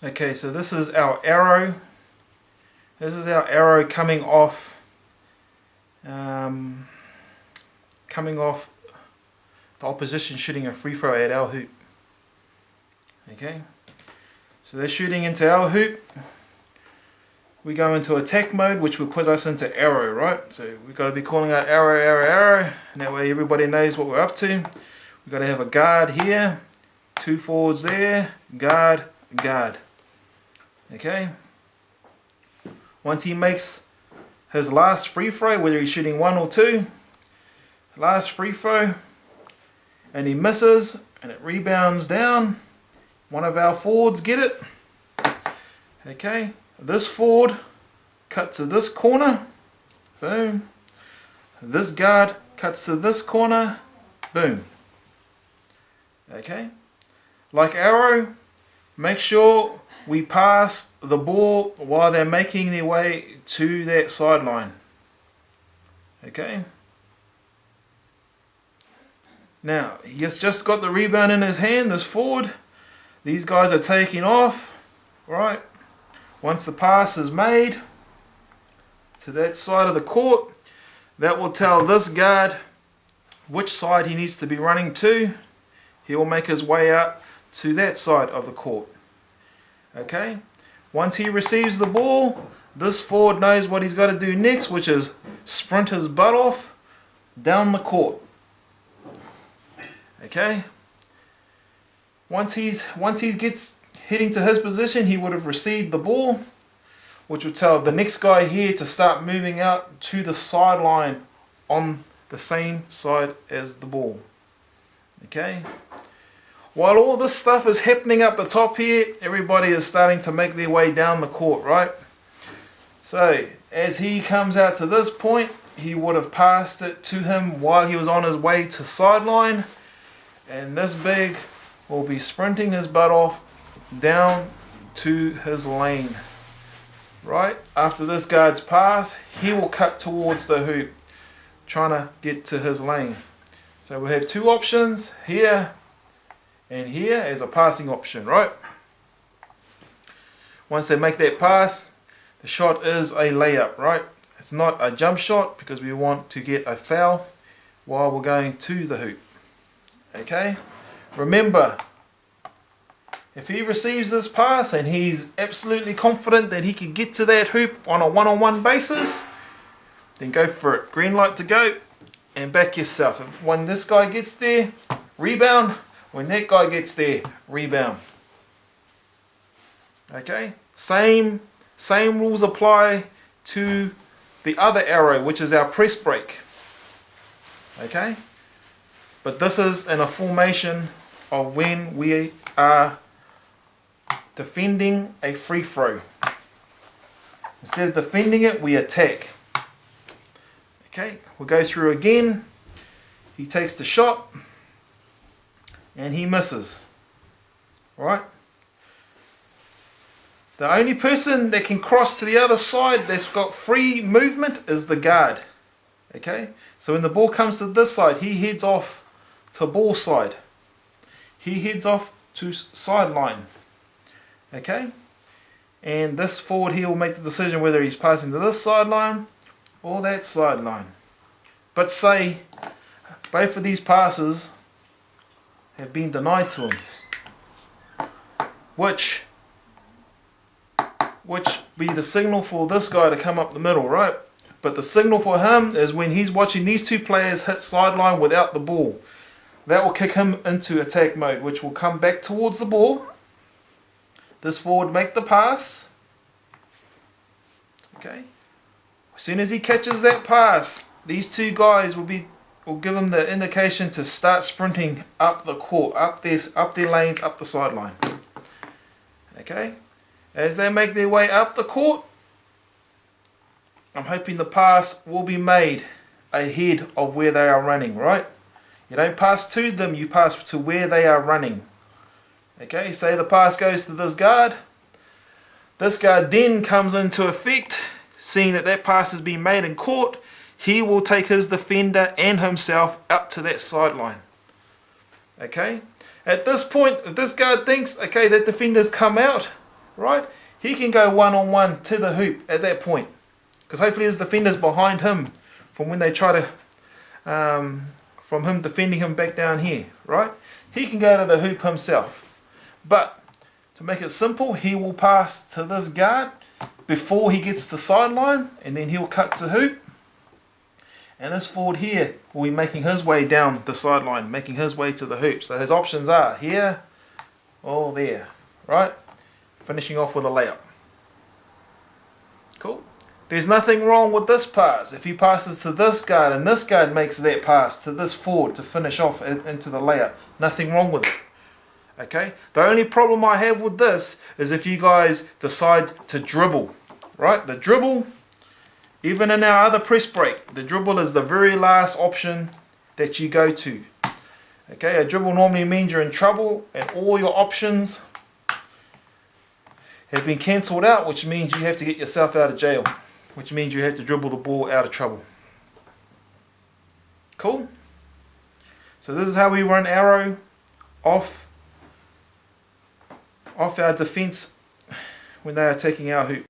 Okay, so this is our arrow. This is our arrow coming off the opposition shooting a free throw at our hoop. Okay, so they're shooting into our hoop. We go into attack mode, which will put us into arrow, right? So we've got to be calling out arrow, arrow, arrow, and that way everybody knows what we're up to. We've got to have a guard here, 2 forwards there, guard, guard. Okay. Once he makes his last free throw, whether he's shooting 1 or 2, last free throw, and he misses, and it rebounds down, one of our forwards get it. Okay. This forward cuts to this corner, boom. This guard cuts to this corner, boom. Okay. Like arrow, make sure we pass the ball while they're making their way to that sideline. Okay. Now, he's just got the rebound in his hand, this forward. These guys are taking off, right? Once the pass is made to that side of the court, that will tell this guard which side he needs to be running to. He will make his way out to that side of the court. Okay? Once he receives the ball, this forward knows what he's got to do next, which is sprint his butt off down the court. Okay? Once he gets heading to his position, he would have received the ball, which will tell the next guy here to start moving out to the sideline on the same side as the ball. Okay? While all this stuff is happening up the top here, everybody is starting to make their way down the court, right? So, as he comes out to this point, he would have passed it to him while he was on his way to sideline, and this big will be sprinting his butt off down to his lane. Right after this guard's pass, he will cut towards the hoop, trying to get to his lane. So we have 2 options here and here as a passing option, right? Once they make that pass, the shot is a layup, right? It's not a jump shot because we want to get a foul while we're going to the hoop. Okay? Remember, if he receives this pass and he's absolutely confident that he can get to that hoop on a one-on-one basis, then go for it. Green light to go and back yourself. When this guy gets there, rebound. When that guy gets there, rebound. Okay? Same rules apply to the other arrow, which is our press break. Okay? But this is in a formation of when we are defending a free throw. Instead of defending it, we attack. Okay, we'll go through again. He takes the shot and he misses. Alright? The only person that can cross to the other side that's got free movement is the guard. Okay, so when the ball comes to this side, he heads off to ball side. He heads off to sideline. Okay, and this forward here will make the decision whether he's passing to this sideline or that sideline. But say both of these passes have been denied to him, which be the signal for this guy to come up the middle, right? But the signal for him is when he's watching these 2 players hit sideline without the ball. That will kick him into attack mode, which will come back towards the ball. This forward make the pass. Okay. As soon as he catches that pass, these 2 guys will give him the indication to start sprinting up the court, up their lanes, up the sideline. Okay. As they make their way up the court, I'm hoping the pass will be made ahead of where they are running, right? You don't pass to them, you pass to where they are running. Okay, say the pass goes to this guard. This guard then comes into effect, seeing that that pass has been made in court. He will take his defender and himself up to that sideline. Okay, at this point, if this guard thinks, okay, that defender's come out, right? He can go one-on-one to the hoop at that point. Because hopefully his defender's behind him from when they try to, from him defending him back down here, right? He can go to the hoop himself. But to make it simple, he will pass to this guard before he gets to sideline, and then he'll cut to hoop. And this forward here will be making his way down the sideline, making his way to the hoop. So his options are here or there, right? Finishing off with a layup. Cool. There's nothing wrong with this pass. If he passes to this guard and this guard makes that pass to this forward to finish off into the layup, nothing wrong with it. Okay? The only problem I have with this is if you guys decide to dribble, right? The dribble, even in our other press break, the dribble is the very last option that you go to. Okay? A dribble normally means you're in trouble and all your options have been cancelled out, which means you have to get yourself out of jail, which means you have to dribble the ball out of trouble. Cool? So this is how we run arrow off our defense when they are taking our hoop.